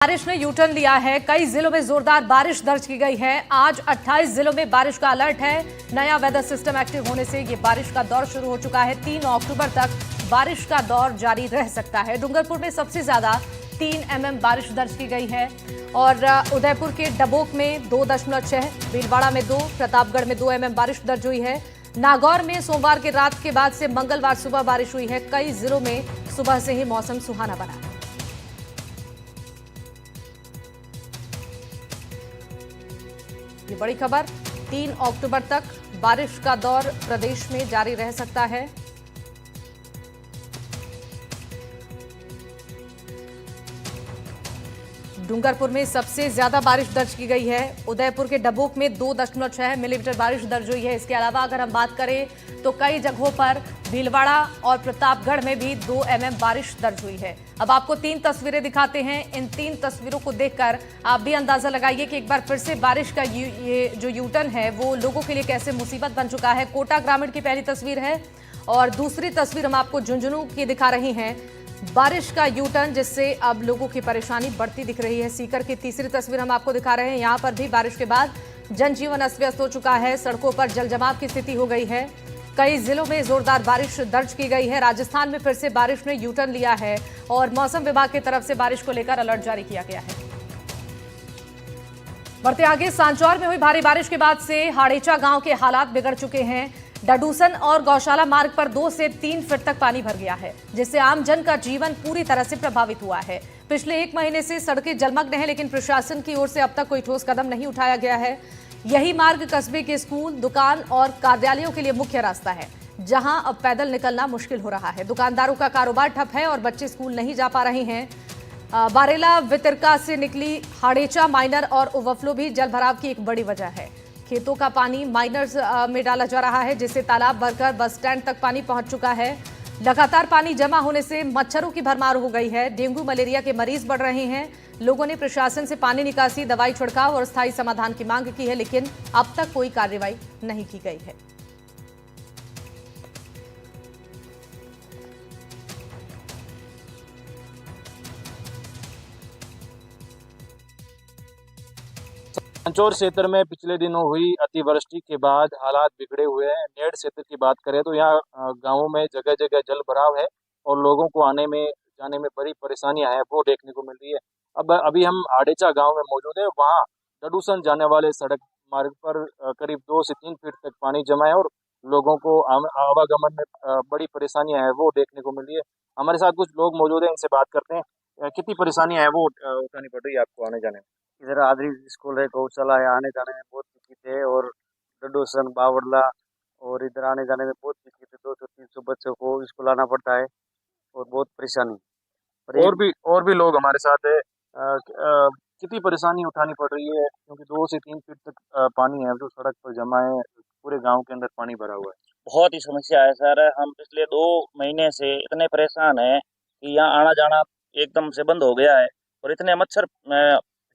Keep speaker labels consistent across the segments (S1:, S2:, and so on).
S1: बारिश ने U turn लिया है। कई जिलों में जोरदार बारिश दर्ज की गई है। आज 28 जिलों में बारिश का अलर्ट है। नया वेदर सिस्टम एक्टिव होने से ये बारिश का दौर शुरू हो चुका है। 3 अक्टूबर तक बारिश का दौर जारी रह सकता है। डूंगरपुर में सबसे ज्यादा 3 mm बारिश दर्ज की गई है और उदयपुर के डबोक में 2.6, भीलवाड़ा में 2, प्रतापगढ़ में 2 mm बारिश दर्ज हुई है। नागौर में सोमवार की रात के बाद से मंगलवार सुबह बारिश हुई है। कई जिलों में सुबह से ही मौसम सुहाना बना है। ये बड़ी खबर, 3 अक्टूबर तक बारिश का दौर प्रदेश में जारी रह सकता है। डूंगरपुर में सबसे ज्यादा बारिश दर्ज की गई है। उदयपुर के डबोक में 2.6 मिलीमीटर बारिश दर्ज हुई है। इसके अलावा अगर हम बात करें तो कई जगहों पर भीलवाड़ा और प्रतापगढ़ में भी 2 mm बारिश दर्ज हुई है। अब आपको 3 तस्वीरें दिखाते हैं। इन 3 तस्वीरों को देखकर आप भी अंदाजा लगाइए कि एक बार फिर से बारिश का ये जो यूटर्न है वो लोगों के लिए कैसे मुसीबत बन चुका है। कोटा ग्रामीण की पहली तस्वीर है और दूसरी तस्वीर हम आपको झुंझुनू की दिखा रही हैं। बारिश का यू टर्न जिससे अब लोगों की परेशानी बढ़ती दिख रही है। सीकर की तीसरी तस्वीर हम आपको दिखा रहे हैं। यहां पर भी बारिश के बाद जनजीवन अस्त व्यस्त हो चुका है। सड़कों पर जलजमाव की स्थिति हो गई है। कई जिलों में जोरदार बारिश दर्ज की गई है। राजस्थान में फिर से बारिश ने यू टर्न लिया है और मौसम विभाग की तरफ से बारिश को लेकर अलर्ट जारी किया गया है। बढ़ते आगे, सांचौर में हुई भारी बारिश के बाद से हाड़ेचा गांव के हालात बिगड़ चुके हैं। डडूसन और गौशाला मार्ग पर 2 से 3 फीट तक पानी भर गया है, जिससे आम जन का जीवन पूरी तरह से प्रभावित हुआ है। पिछले 1 महीने से सड़कें जलमग्न हैं, लेकिन प्रशासन की ओर से अब तक कोई ठोस कदम नहीं उठाया गया है। यही मार्ग कस्बे के स्कूल, दुकान और कार्यालयों के लिए मुख्य रास्ता है, जहां अब पैदल निकलना मुश्किल हो रहा है। दुकानदारों का कारोबार ठप है और बच्चे स्कूल नहीं जा पा रहे हैं। बारेला वितरका से निकली हाड़ेचा माइनर और ओवरफ्लो भी जलभराव की एक बड़ी वजह है। खेतों का पानी माइनर्स में डाला जा रहा है, जिससे तालाब भरकर बस स्टैंड तक पानी पहुंच चुका है। लगातार पानी जमा होने से मच्छरों की भरमार हो गई है। डेंगू मलेरिया के मरीज बढ़ रहे हैं। लोगों ने प्रशासन से पानी निकासी, दवाई छिड़काव और स्थायी समाधान की मांग की है, लेकिन अब तक कोई कार्रवाई नहीं की गई है।
S2: सांचौर क्षेत्र में पिछले दिनों हुई अतिवृष्टि के बाद हालात बिगड़े हुए हैं। नेड़ क्षेत्र की बात करें तो यहाँ गांवों में जगह जगह जल भराव है और लोगों को आने में जाने में बड़ी परेशानियां हैं, वो देखने को मिल रही है। अब अभी हम हाड़ेचा गांव में मौजूद है। वहाँ डडूसन जाने वाले सड़क मार्ग पर करीब 2 से 3 फीट तक पानी जमा है और लोगों को आवागमन में बड़ी परेशानियां हैं, वो देखने को मिल रही है। हमारे साथ कुछ लोग मौजूद हैं, इनसे बात करते हैं। कितनी परेशानियां हैं वो उठानी पड़ रही है आपको आने जाने में?
S3: इधर आदरी स्कूल है, गौशाला है, आने जाने में बहुत दिक्कत है। और डडोसन बावड़ला और इधर आने जाने में बहुत दिक्कत है। 200-300 बच्चों को स्कूल आना पड़ता है और बहुत परेशानी।
S2: और भी लोग हमारे साथ है। कितनी परेशानी उठानी पड़ रही है, क्योंकि 2 से 3 फीट तक पानी है जो सड़क पर जमा है, पूरे गांव के अंदर पानी भरा हुआ है।
S4: बहुत ही समस्या है सर। हम पिछले 2 महीने से इतने परेशान हैं कि यहाँ आना जाना एकदम से बंद हो गया है और इतने मच्छर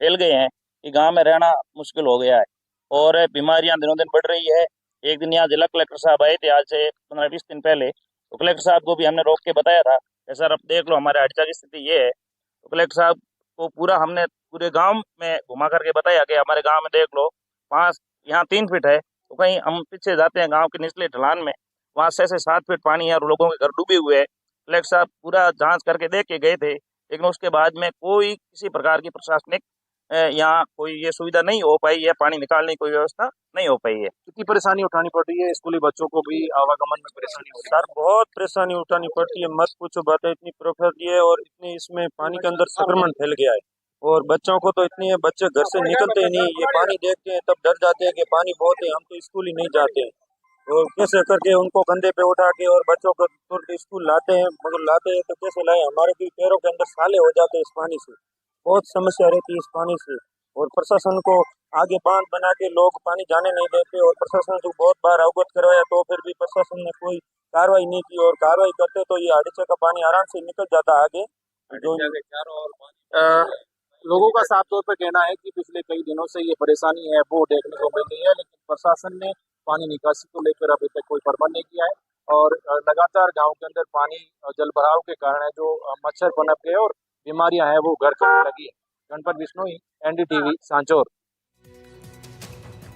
S4: फैल गए हैं कि गांव में रहना मुश्किल हो गया है और बीमारियां दिनों दिन बढ़ रही है। एक दिन यहाँ जिला कलेक्टर साहब आए थे, आज से 15-20 दिन पहले, तो कलेक्टर साहब को भी हमने रोक के बताया था कि सर अब देख लो हमारे हाड़ेचा की स्थिति ये है। तो कलेक्टर साहब को पूरा हमने पूरे गाँव में घुमा करके बताया कि हमारे गाँव में देख लो 5 यहाँ 3 फीट है, तो कहीं हम पीछे जाते हैं गांव के निचले ढलान में, वहाँ 6 से 7 फीट पानी है और लोगों के घर डूबे हुए हैं। कलेक्टर साहब पूरा जांच करके देख के गए थे, लेकिन उसके बाद में कोई किसी प्रकार की प्रशासनिक यहाँ कोई ये सुविधा नहीं हो पाई है, पानी निकालने की कोई व्यवस्था नहीं हो पाई है।
S2: कितनी परेशानी उठानी पड़ रही है? स्कूली बच्चों को भी आवागमन में परेशानी हो रही है?
S3: सर बहुत परेशानी उठानी पड़ती है, मत पूछो बात है। इतनी प्रॉपर्टी है और इतनी इसमें पानी के अंदर संक्रमण फैल गया है और बच्चों को तो इतनी है, बच्चे घर से निकलते ही नहीं। ये पानी देखते हैं तब डर जाते हैं कि पानी बहुत है, हम तो स्कूल ही नहीं जाते हैं। और कैसे करके उनको कंधे पे उठा के और बच्चों को तुरंत स्कूल लाते हैं, मगर लाते हैं तो कैसे लाए, हमारे भी पैरों के अंदर साले हो जाते हैं इस पानी से। बहुत समस्या रहती है इस पानी से और प्रशासन को आगे बांध बना के लोग पानी जाने नहीं देते और प्रशासन को बहुत बार अवगत करवाया तो फिर भी प्रशासन ने कोई कार्रवाई नहीं की। और कार्रवाई करते तो ये हाड़ेचा का पानी आराम से निकल जाता आगे। जो
S2: लोगों का साफ तौर पर कहना है कि पिछले कई दिनों से ये परेशानी है वो देखने को मिल रही है, लेकिन प्रशासन ने पानी निकासी को लेकर अभी तक कोई प्रबंध नहीं किया है और लगातार गांव के अंदर पानी जल भराव के कारण है जो मच्छर पनप गए और बीमारियां हैं वो घर करने लगी है। गणपत बिश्नोई, NDTV सांचौर।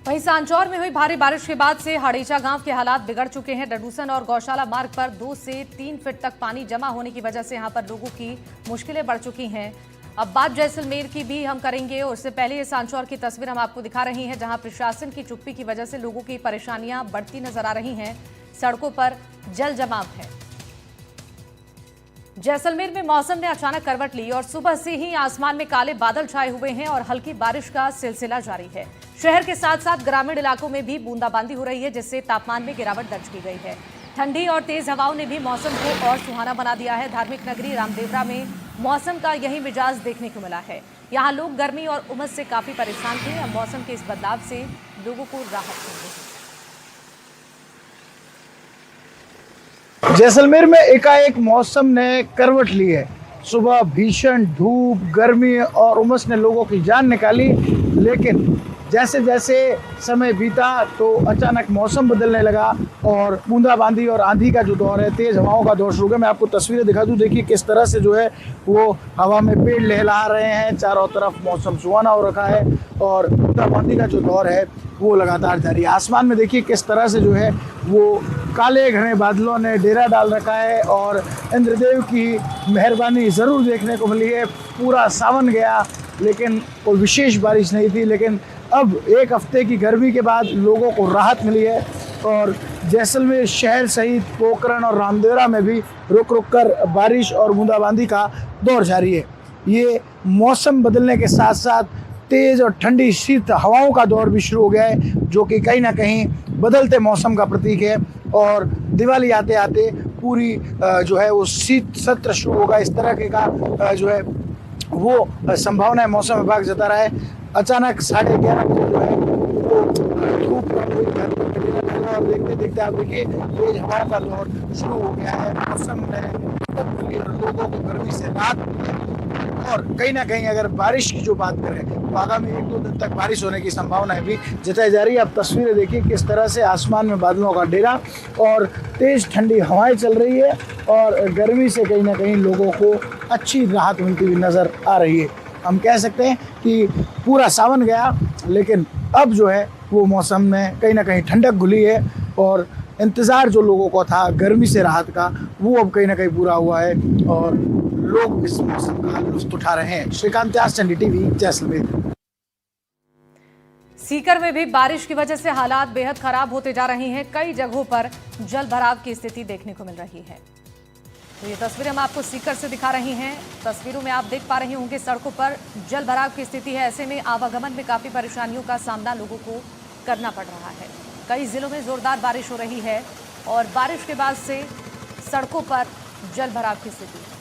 S1: वहीं सांचौर में हुई भारी बारिश के बाद से हाड़ेचा गांव के हालात बिगड़ चुके हैं। डडूसन और गौशाला मार्ग पर 2 से 3 फीट तक पानी जमा होने की वजह से यहां पर लोगों की मुश्किलें बढ़ चुकी हैं। अब बात जैसलमेर की भी हम करेंगे और उससे पहले ये सांचौर की तस्वीर हम आपको दिखा रही हैं, जहां प्रशासन की चुप्पी की वजह से लोगों की परेशानियां बढ़ती नजर आ रही हैं। सड़कों पर जल जमाव है। जैसलमेर में मौसम ने अचानक करवट ली और सुबह से ही आसमान में काले बादल छाए हुए हैं और हल्की बारिश का सिलसिला जारी है। शहर के साथ साथ ग्रामीण इलाकों में भी बूंदाबांदी हो रही है, जिससे तापमान में गिरावट दर्ज की गई है। ठंडी और तेज हवाओं ने भी मौसम को और सुहाना बना दिया है। धार्मिक नगरी रामदेवरा में मौसम का यही मिजाज देखने को मिला है। यहाँ लोग गर्मी और उमस से काफी परेशान थे। अब मौसम के इस बदलाव से लोगों को राहत मिल रही है।
S5: जैसलमेर में एकाएक मौसम ने करवट ली है। सुबह भीषण धूप, गर्मी और उमस ने लोगों की जान निकाली, लेकिन जैसे जैसे समय बीता तो अचानक मौसम बदलने लगा और बूंदाबांदी और आंधी का जो दौर है, तेज हवाओं का दौर शुरू हो गया। मैं आपको तस्वीरें दिखा दूं, देखिए किस तरह से जो है वो हवा में पेड़ लहला रहे हैं। चारों तरफ मौसम सुहाना हो रखा है और बूंदाबांदी का जो दौर है वो लगातार जारी है। आसमान में देखिए किस तरह से जो है वो काले घने बादलों ने डेरा डाल रखा है और इंद्रदेव की मेहरबानी ज़रूर देखने को मिली है। पूरा सावन गया लेकिन कोई विशेष बारिश नहीं थी, लेकिन अब एक हफ्ते की गर्मी के बाद लोगों को राहत मिली है और जैसलमेर शहर सहित पोखरण और रामदेवरा में भी रुक रुक कर बारिश और बूंदाबांदी का दौर जारी है। ये मौसम बदलने के साथ साथ तेज़ और ठंडी शीत हवाओं का दौर भी शुरू हो गया है, जो कि कहीं ना कहीं बदलते मौसम का प्रतीक है। और दिवाली आते आते पूरी जो है वो शीत सत्र शुरू होगा, इस तरह के का जो है वो संभावना है मौसम विभाग जता रहा है। अचानक 11:30 बजे जो है वो धूप और देखते देखते आप देखिए तेज हवाओं का दौर शुरू हो गया है। मौसम में लोगों को गर्मी से राहत मिली है और कहीं ना कहीं अगर बारिश की जो बात करें तो आगामी 1-2 दिन तक बारिश होने की संभावना भी जताई जा रही है। आप तस्वीरें देखिए किस तरह से आसमान में बादलों का डेरा और तेज ठंडी हवाएं चल रही है और गर्मी से कहीं ना कहीं लोगों को अच्छी राहत मिलती हुई नजर आ रही है। हम कह सकते हैं कि पूरा सावन गया, लेकिन अब जो है वो मौसम में कहीं ना कहीं ठंडक घुली है और इंतज़ार जो लोगों को था गर्मी से राहत का, वो अब कहीं ना कहीं पूरा हुआ है और लोग इस मौसम का लुत्फ उठा रहे हैं। श्रीकांत व्यास, NDTV, जैसलमेर।
S1: सीकर में भी बारिश की वजह से हालात बेहद खराब होते जा रहे हैं। कई जगहों पर जल भराव की स्थिति देखने को मिल रही है। तो ये तस्वीरें हम आपको सीकर से दिखा रही हैं। तस्वीरों में आप देख पा रहे होंगे सड़कों पर जल भराव की स्थिति है। ऐसे में आवागमन में काफी परेशानियों का सामना लोगों को करना पड़ रहा है। कई जिलों में जोरदार बारिश हो रही है और बारिश के बाद से सड़कों पर जल भराव की स्थिति है।